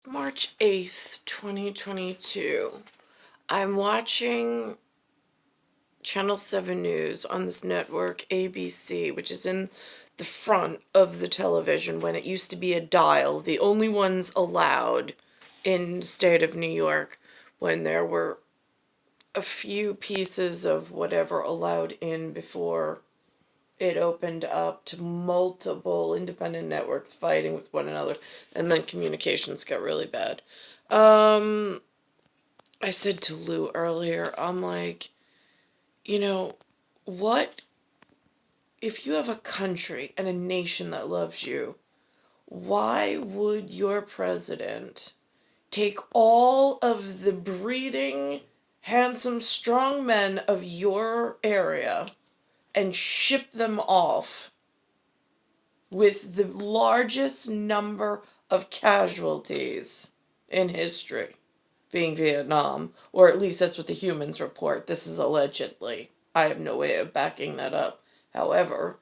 March 8th, 2022. I'm watching Channel 7 News on this network, ABC, which is in the front of the television when it used to be a dial, the only ones allowed in the state of New York when there were a few pieces of whatever allowed in before it opened up to multiple independent networks fighting with one another, and then communications got really bad. I said to Lou earlier, I'm like, you know, what if you have a country and a nation that loves you? Why would your president take all of the breeding, handsome, strong men of your area and ship them off with the largest number of casualties in history, being Vietnam, or at least that's what the humans report? This is allegedly. I have no way of backing that up. However,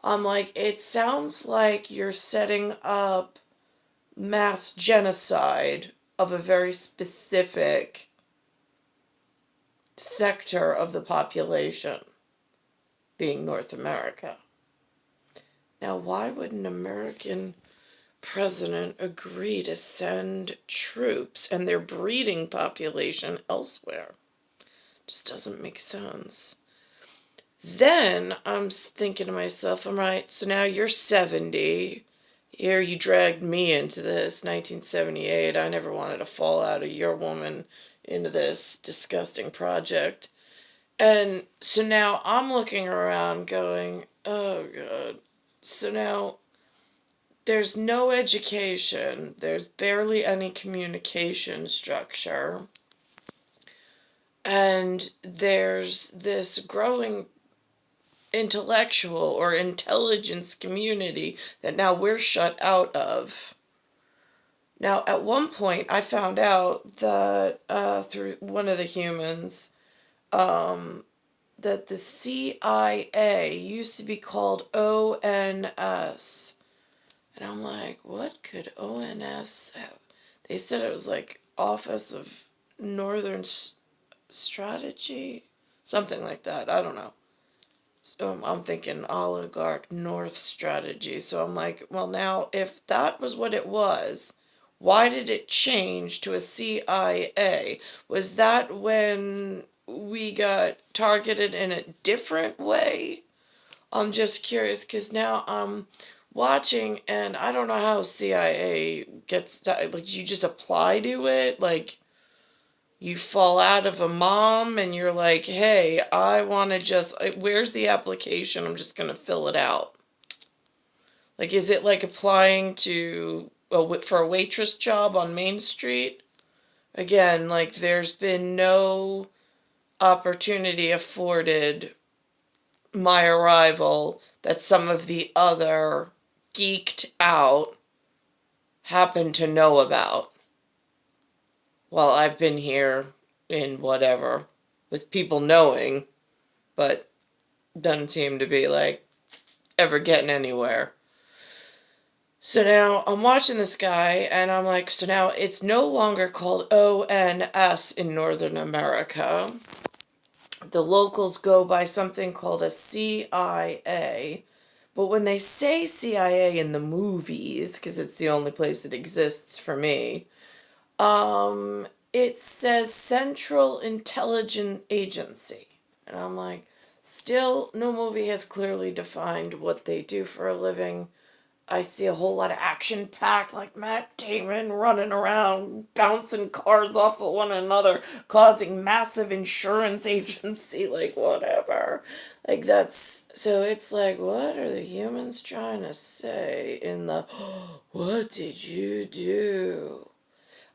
I'm like, it sounds like you're setting up mass genocide of a very specific sector of the population, being North America. Now, why would an American president agree to send troops and their breeding population elsewhere? Just doesn't make sense. Then I'm thinking to myself, all right, so now you're 70. Here you dragged me into this, 1978. I never wanted to fall out of your woman into this disgusting project. And so now I'm looking around going, oh God. So now there's no education, there's barely any communication structure, and there's this growing intellectual or intelligence community that now we're shut out of. Now, at one point, I found out that through one of the humans, that the CIA used to be called O.N.S. And I'm like, what could O.N.S have? They said it was like Office of Northern Strategy, something like that. I don't know. So I'm thinking oligarch North strategy. So I'm like, well, now if that was what it was, why did it change to a CIA? Was that when we got targeted in a different way? I'm just curious because now I'm watching and I don't know how CIA gets, like, you just apply to it, like you fall out of a mom and you're like, hey, I want to just, where's the application? I'm just going to fill it out. Like, is it like applying to, for a waitress job on Main Street? Again, like, there's been no opportunity afforded my arrival that some of the other geeked out happen to know about while I've been here in whatever, with people knowing, but doesn't seem to be like ever getting anywhere. So now I'm watching this guy and I'm like, so now it's no longer called O.N.S. in Northern America. The locals go by something called a C.I.A. But when they say CIA in the movies, because it's the only place it exists for me, it says Central Intelligence Agency. And I'm like, still, no movie has clearly defined what they do for a living. I see a whole lot of action packed, like Matt Damon running around, bouncing cars off of one another, causing massive insurance agency, like whatever. Like that's, so it's like, what are the humans trying to say in the, what did you do?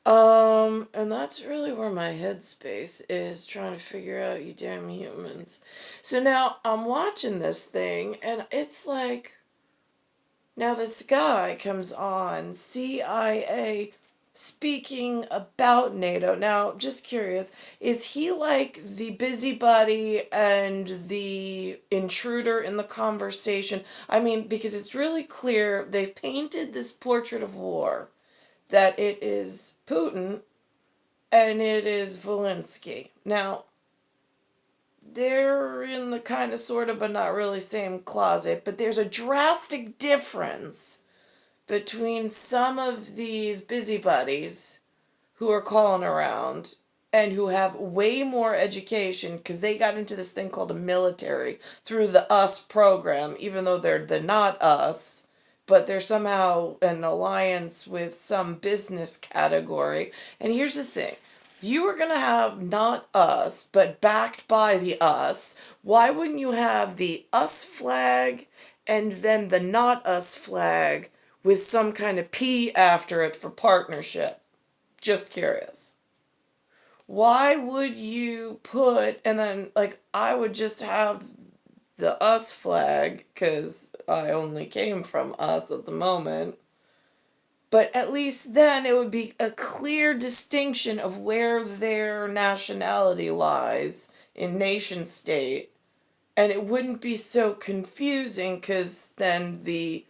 And that's really where my headspace is, trying to figure out you damn humans. So now I'm watching this thing, and it's like, now this guy comes on, CIA, speaking about NATO. Now, just curious, is he like the busybody and the intruder in the conversation? I mean, because it's really clear they've painted this portrait of war that it is Putin and it is Zelensky. Now, they're in the kind of sort of but not really same closet, but there's a drastic difference between some of these busybodies who are calling around and who have way more education because they got into this thing called a military through the US program, even though they're the not us, but they're somehow an alliance with some business category. And here's the thing. You were going to have not us, but backed by the us. Why wouldn't you have the us flag and then the not us flag with some kind of P after it for partnership? Just curious. Why would you put, and then, like, I would just have the us flag, because I only came from us at the moment. But at least then it would be a clear distinction of where their nationality lies in nation state. And it wouldn't be so confusing because then the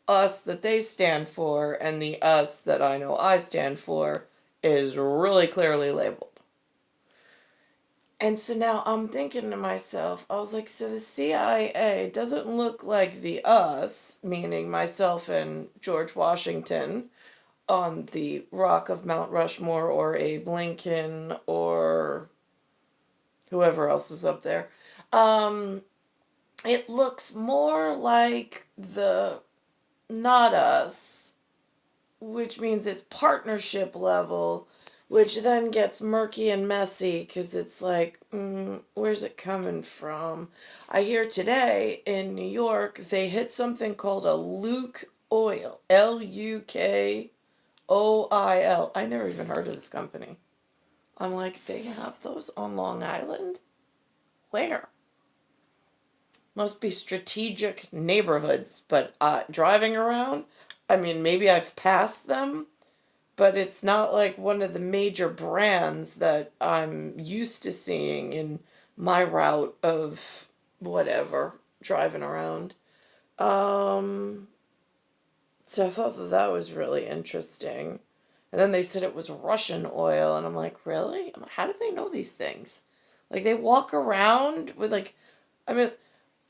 us that they stand for and the us that I know I stand for is really clearly labeled. And so now I'm thinking to myself, I was like, so the CIA doesn't look like the us, meaning myself and George Washington on the rock of Mount Rushmore, or Abe Lincoln, or whoever else is up there. It looks more like the not us, which means it's partnership level, which then gets murky and messy because it's like, where's it coming from? I hear today in New York they hit something called a Luke Oil, Lukoil. I never even heard of this company. I'm like, they have those on Long Island? Where? Must be strategic neighborhoods, but driving around, I mean, maybe I've passed them, but it's not like one of the major brands that I'm used to seeing in my route of whatever, driving around. So I thought that that was really interesting. And then they said it was Russian oil, and I'm like, really? I'm like, how do they know these things? Like, they walk around with, like, I mean,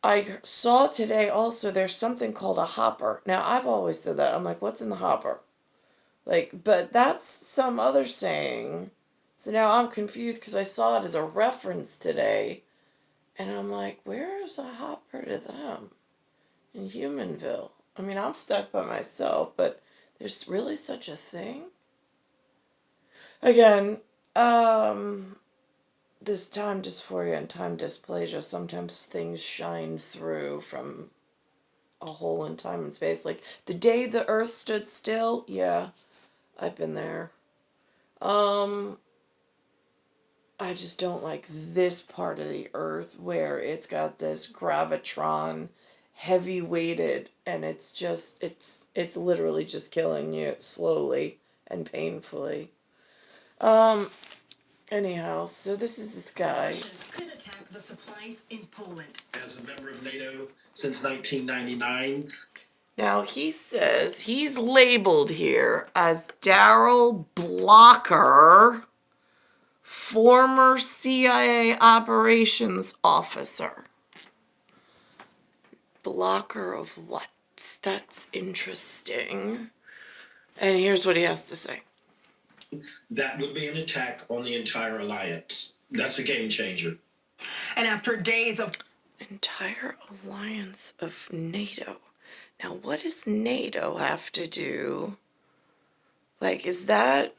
I saw today also there's something called a hopper. Now, I've always said that. I'm like, what's in the hopper? Like, but that's some other saying. So now I'm confused because I saw it as a reference today. And I'm like, where's a hopper to them in Humanville? I mean, I'm stuck by myself, but there's really such a thing? Again, this time dysphoria and time dysplasia, sometimes things shine through from a hole in time and space. Like, the day the earth stood still, yeah, I've been there. I just don't like this part of the earth where it's got this gravitron heavy weighted and it's literally just killing you slowly and painfully. Anyhow, so this is this guy. Could attack the supplies in Poland. As a member of NATO since 1999. Now he says he's labeled here as Daryl Blocker, former CIA operations officer. Blocker of what? That's interesting. And here's what he has to say. That would be an attack on the entire alliance. That's a game changer. And after days of Entire alliance of NATO. Now, what does NATO have to do? Like, is that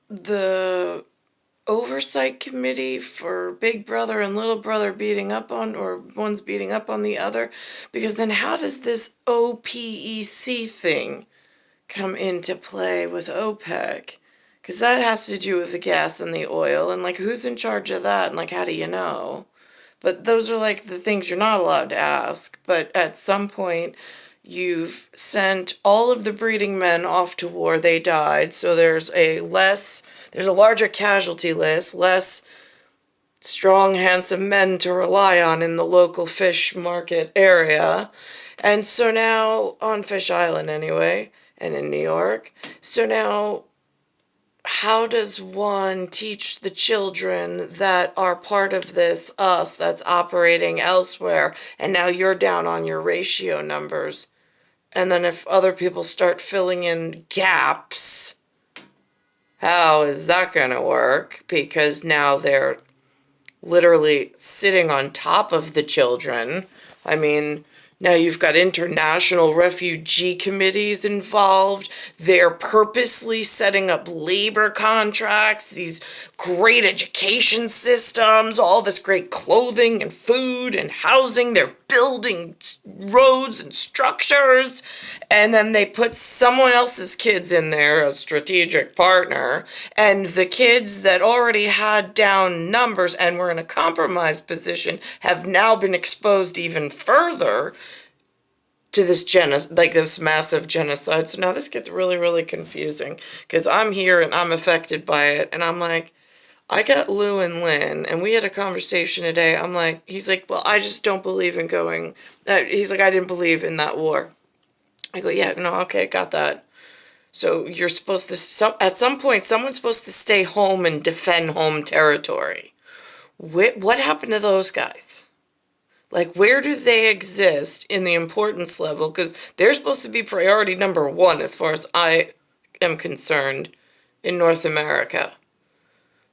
the oversight committee for Big Brother and Little Brother beating up on, or one's beating up on the other? Because then how does this OPEC thing come into play with OPEC? Because that has to do with the gas and the oil, and like, who's in charge of that, and like, how do you know? But those are like the things you're not allowed to ask. But at some point, you've sent all of the breeding men off to war. They died. So there's a larger casualty list, less strong, handsome men to rely on in the local fish market area. And so now, on Fish Island anyway, and in New York. So now, how does one teach the children that are part of this us that's operating elsewhere, and now you're down on your ratio numbers? And then if other people start filling in gaps, how is that going to work? Because now they're literally sitting on top of the children. I mean, now you've got international refugee committees involved. They're purposely setting up labor contracts, these great education systems, all this great clothing and food and housing. They're building roads and structures. And then they put someone else's kids in there, a strategic partner. And the kids that already had down numbers and were in a compromised position have now been exposed even further to this this massive genocide. So now this gets really, really confusing because I'm here and I'm affected by it. And I'm like, I got Lou and Lynn, and we had a conversation today. I'm like, he's like, well, I just don't believe in going. He's like, I didn't believe in that war. I go, yeah, no, okay, got that. So you're supposed to, at some point, someone's supposed to stay home and defend home territory. What happened to those guys? Like, where do they exist in the importance level? Because they're supposed to be priority number one as far as I am concerned in North America.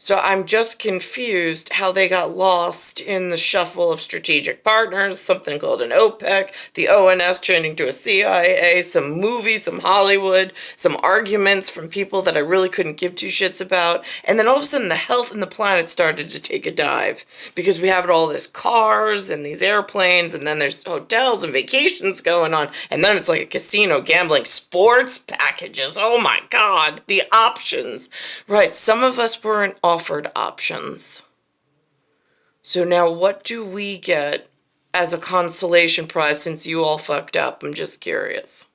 So I'm just confused how they got lost in the shuffle of strategic partners, something called an OPEC, the O.N.S. changing to a C.I.A., some movies, some Hollywood, some arguments from people that I really couldn't give two shits about. And then all of a sudden the health and the planet started to take a dive because we have all these cars and these airplanes, and then there's hotels and vacations going on. And then it's like a casino, gambling, sports packages. Oh my God, the options. Right, some of us weren't offered options. So now what do we get as a consolation prize since you all fucked up? I'm just curious.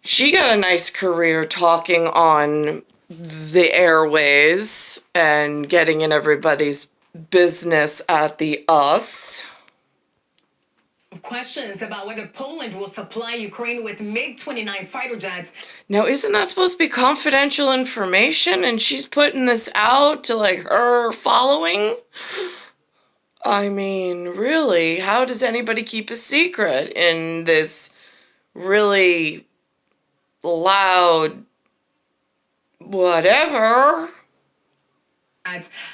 She got a nice career talking on the airways and getting in everybody's business at the US. Questions about whether Poland will supply Ukraine with MiG-29 fighter jets. Now, isn't that supposed to be confidential information? And she's putting this out to like her following? I mean, really, how does anybody keep a secret in this really loud whatever?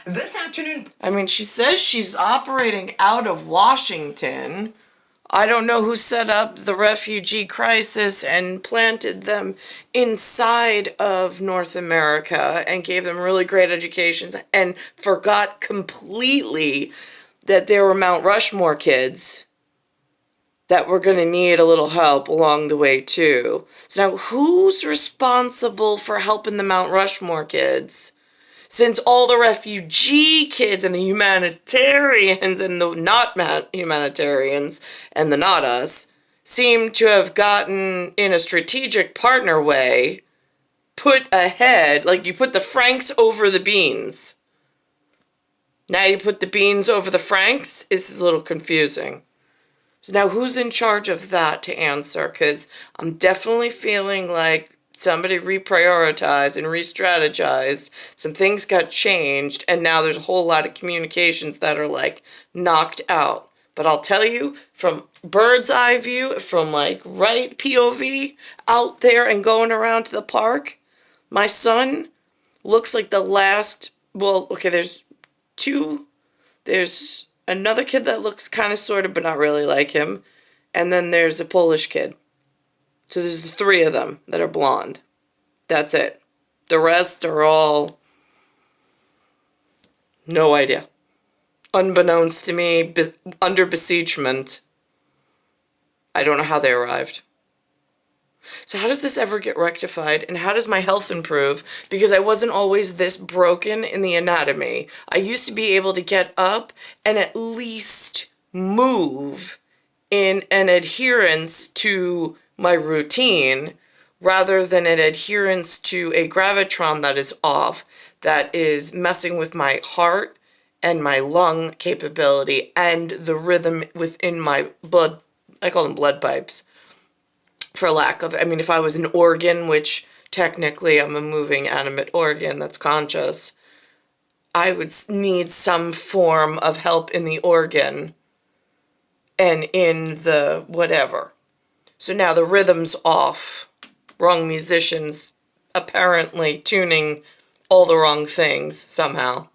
This afternoon. I mean, she says she's operating out of Washington. I don't know who set up the refugee crisis and planted them inside of North America and gave them really great educations and forgot completely that there were Mount Rushmore kids that were going to need a little help along the way too. So now who's responsible for helping the Mount Rushmore kids? Since all the refugee kids and the humanitarians and the not humanitarians and the not us seem to have gotten in a strategic partner way put ahead, like you put the Franks over the beans. Now you put the beans over the Franks? This is a little confusing. So now who's in charge of that to answer? Because I'm definitely feeling like somebody reprioritized and re-strategized. Some things got changed, and now there's a whole lot of communications that are like knocked out. But I'll tell you, from bird's eye view, from like right POV out there and going around to the park, my son looks like the last, well, okay, there's two. There's another kid that looks kind of sort of, but not really like him. And then there's a Polish kid. So there's the three of them that are blonde. That's it. The rest are all no idea. Unbeknownst to me, under besiegement. I don't know how they arrived. So how does this ever get rectified? And how does my health improve? Because I wasn't always this broken in the anatomy. I used to be able to get up and at least move in an adherence to my routine rather than an adherence to a gravitron that is off, that is messing with my heart and my lung capability and the rhythm within my blood. I call them blood pipes. for lack of, I mean, if I was an organ, which technically I'm a moving animate organ that's conscious, I would need some form of help in the organ and in the whatever. So now the rhythm's off. Wrong musicians apparently tuning all the wrong things somehow.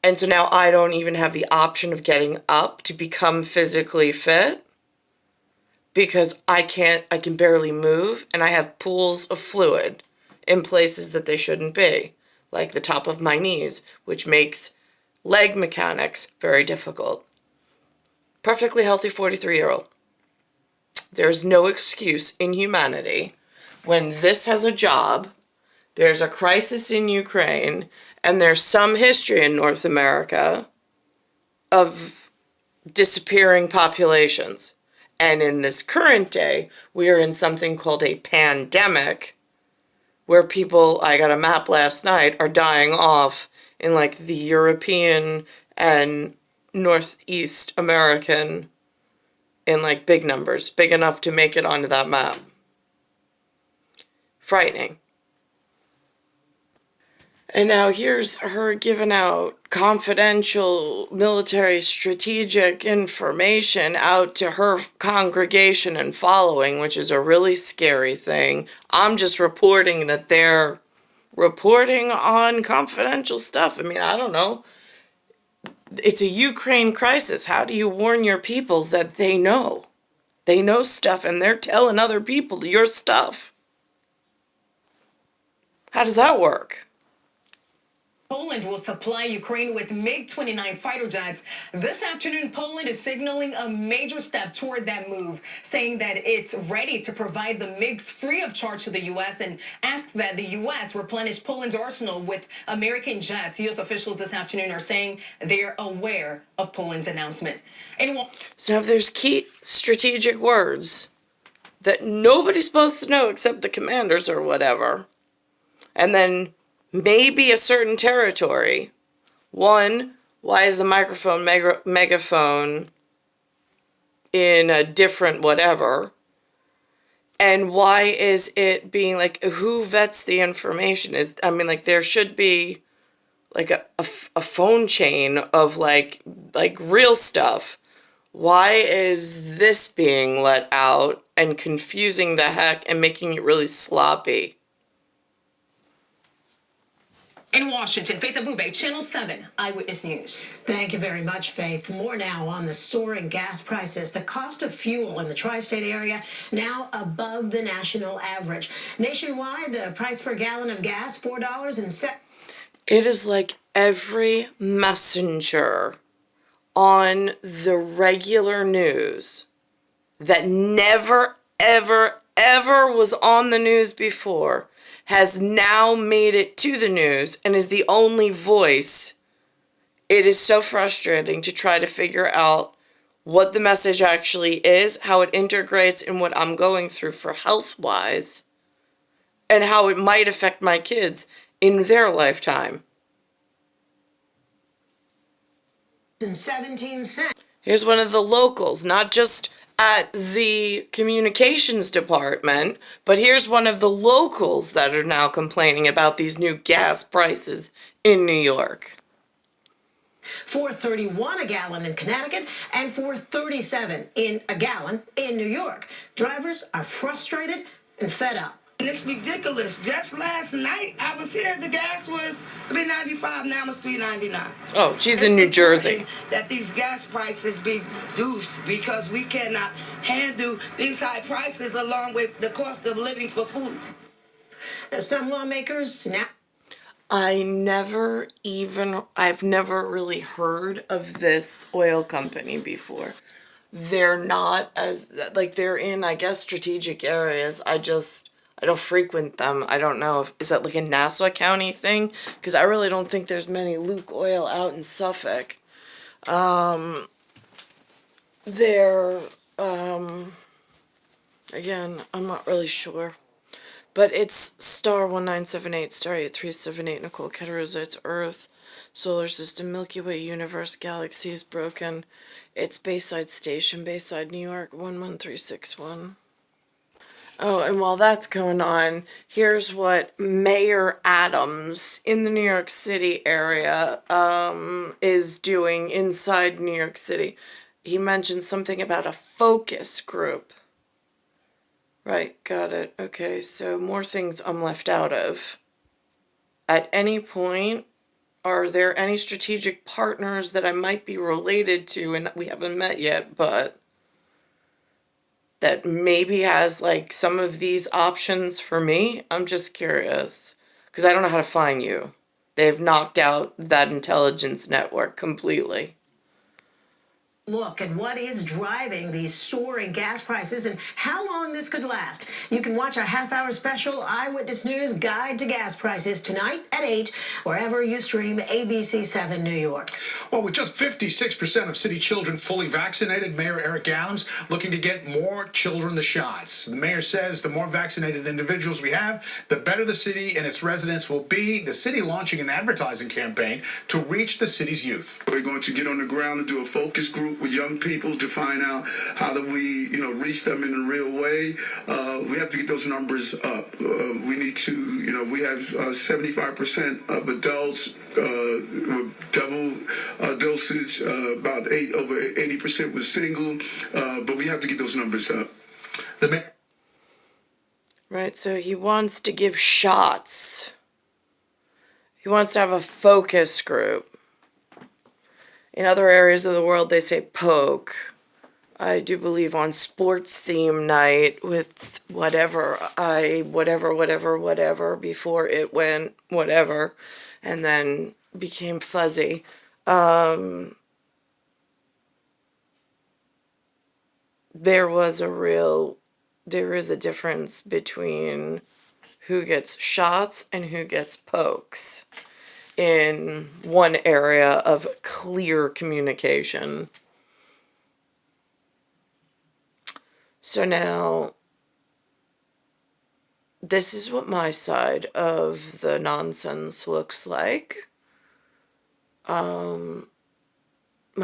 And so now I don't even have the option of getting up to become physically fit because I can barely move, and I have pools of fluid in places that they shouldn't be, like the top of my knees, which makes leg mechanics very difficult. Perfectly healthy 43-year-old. There's no excuse in humanity when this has a job, there's a crisis in Ukraine, and there's some history in North America of disappearing populations. And in this current day, we are in something called a pandemic, where people, I got a map last night, are dying off in like the European and Northeast American in like big numbers, big enough to make it onto that map. Frightening. And now here's her giving out confidential military strategic information out to her congregation and following, which is a really scary thing. I'm just reporting that they're reporting on confidential stuff. I mean, I don't know. It's a Ukraine crisis. How do you warn your people that they know? They know stuff and they're telling other people your stuff. How does that work? Poland will supply Ukraine with MiG-29 fighter jets. This afternoon, Poland is signaling a major step toward that move, saying that it's ready to provide the MiGs free of charge to the U.S. and asked that the U.S. replenish Poland's arsenal with American jets. U.S. officials this afternoon are saying they're aware of Poland's announcement. So if there's key strategic words that nobody's supposed to know except the commanders or whatever, and then maybe a certain territory. One, why is the microphone megaphone in a different whatever? And why is it being like, who vets the information? There should be like a phone chain of like real stuff. Why is this being let out and confusing the heck and making it really sloppy? In Washington, Faith Abube, Channel 7 Eyewitness News. Thank you very much, Faith. More now on the soaring gas prices. The cost of fuel in the tri-state area now above the national average. Nationwide, the price per gallon of gas, $4.07. It is like every messenger on the regular news that never, ever, ever was on the news before has now made it to the news and is the only voice. It is so frustrating to try to figure out what the message actually is, how it integrates in what I'm going through for health-wise, and how it might affect my kids in their lifetime. 17 cents. Here's one of the locals, not just at the communications department, but here's one of the locals that are now complaining about these new gas prices in New York. $4.31 a gallon in Connecticut and $4.37 in a gallon in New York. Drivers are frustrated and fed up. It's ridiculous. Just last night I was here, the gas was $3.95, now it's $3.99. Oh, she's in New Jersey. That these gas prices be reduced because we cannot handle these high prices along with the cost of living for food. Some lawmakers now. I've never really heard of this oil company before. They're not as, they're in, I guess, strategic areas. I don't frequent them. I don't know is that like a Nassau County thing? Because I really don't think there's many Luke Oil out in Suffolk. Again, I'm not really sure. But it's star 1978, star 8378, Nicole, Cattaruzza, it's Earth, Solar System, Milky Way, Universe, Galaxies, Broken. It's Bayside Station, Bayside, New York, 11361. Oh, and while that's going on, here's what Mayor Adams in the New York City area is doing inside New York City. He mentioned something about a focus group. Right, got it. Okay, so more things I'm left out of. At any point, are there any strategic partners that I might be related to and we haven't met yet, but that maybe has like some of these options for me? I'm just curious because I don't know how to find you. They've knocked out that intelligence network completely. Look at what is driving these soaring gas prices and how long this could last. You can watch our half-hour special Eyewitness News Guide to Gas Prices tonight at 8, wherever you stream ABC 7 New York. Well, with just 56% of city children fully vaccinated, Mayor Eric Adams looking to get more children the shots. The mayor says the more vaccinated individuals we have, the better the city and its residents will be. The city launching an advertising campaign to reach the city's youth. We're going to get on the ground and do a focus group with young people to find out how do we, reach them in a real way. We have to get those numbers up. We need to, we have 75% of adults double dosage, about over 80% was single, but we have to get those numbers up. Right, so he wants to give shots. He wants to have a focus group. In other areas of the world, they say poke. I do believe on sports theme night with whatever before it went whatever and then became fuzzy. There is a difference between who gets shots and who gets pokes in one area of clear communication. So now, this is what my side of the nonsense looks like. My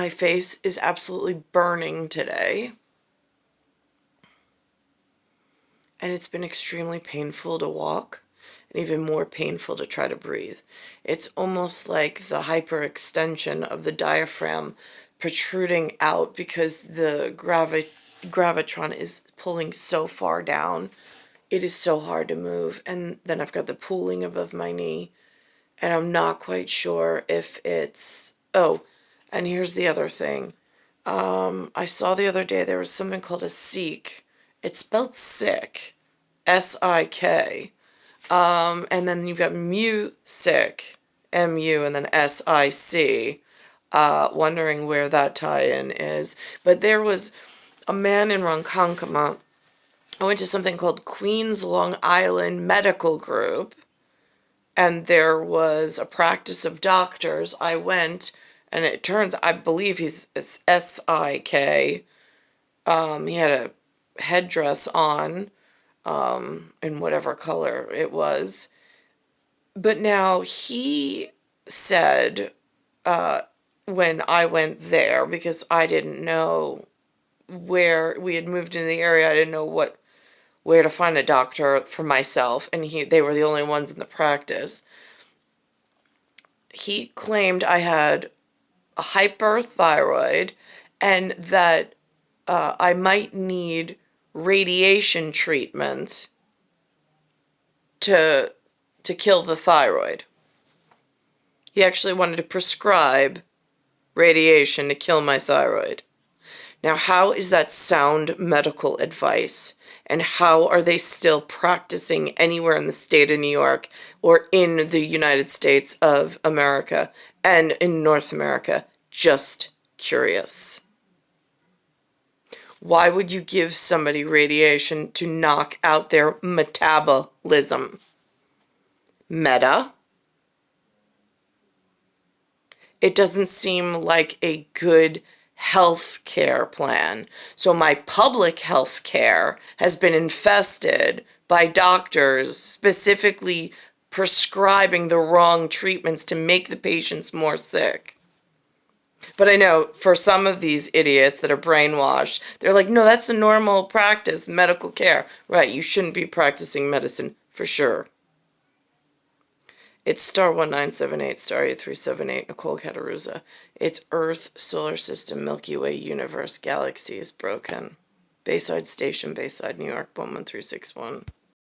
face is absolutely burning today. And it's been extremely painful to walk. And even more painful to try to breathe. It's almost like the hyperextension of the diaphragm protruding out because the gravitron is pulling so far down. It is so hard to move. And then I've got the pooling above my knee. And I'm not quite sure if it's... Oh, and here's the other thing. I saw the other day there was something called a SIK. It's spelled sick. S-I-K. And then you've got music, M-U, and then S-I-C, wondering where that tie-in is. But there was a man in Ronkonkoma. I went to something called Queens Long Island Medical Group, and there was a practice of doctors. I went, and it turns, I believe he's S-I-K. He had a headdress on. In whatever color it was. But now he said, when I went there, because I didn't know where we had moved into the area, I didn't know where to find a doctor for myself, and they were the only ones in the practice. He claimed I had a hyperthyroid and that I might need radiation treatment to kill the thyroid. He actually wanted to prescribe radiation to kill my thyroid. Now, how is that sound medical advice? And how are they still practicing anywhere in the state of New York or in the United States of America and in North America? Just curious. Why would you give somebody radiation to knock out their metabolism? Meta? It doesn't seem like a good health care plan. So my public health care has been infested by doctors specifically prescribing the wrong treatments to make the patients more sick. But I know for some of these idiots that are brainwashed, they're like, no, that's the normal practice, medical care. Right, you shouldn't be practicing medicine, for sure. It's star 1978, star 8378, Nicole Cattaruzza. It's Earth, solar system, Milky Way, universe, galaxy is broken. Bayside Station, Bayside, New York, 11361.